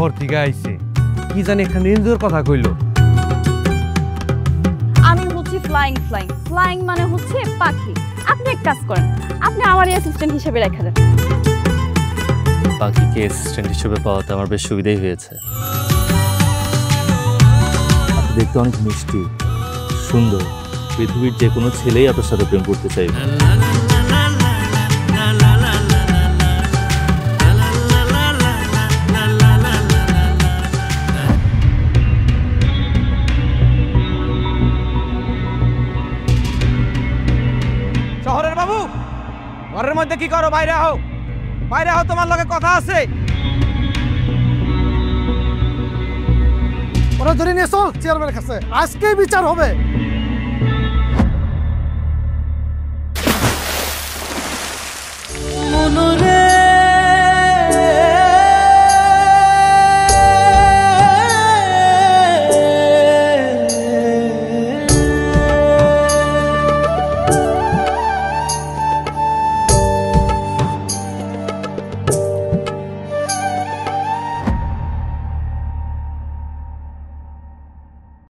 শহর থেকে আইছে, কি জানি একটা রেঞ্জের কথা কইল। আমি হচ্ছে ফ্লাইং ফ্লাইং ফ্লাইং মানে হচ্ছে পাখি। আপনি এক কাজ করেন, আপনি আমার অ্যাসিস্ট্যান্ট হিসেবে রেখে দেন। পাখিকে অ্যাসিস্ট্যান্ট হিসেবে পাওয়াতে আমার বেশ সুবিধাই হয়েছে। আপনি দেখতে অনেক মিষ্টি, সুন্দর। পৃথিবীর যে কোনো ছেলেই আপনার সাথে প্রেম করতে চাইবে। শহরের বাবু, ঘরের মধ্যে কি করো? বাইরে হও, বাইরে হও, তোমার লগে কথা আছে। ওরা ধরে নিয়ে চল চেয়ারম্যানের কাছে, আজকেই বিচার হবে। মনরে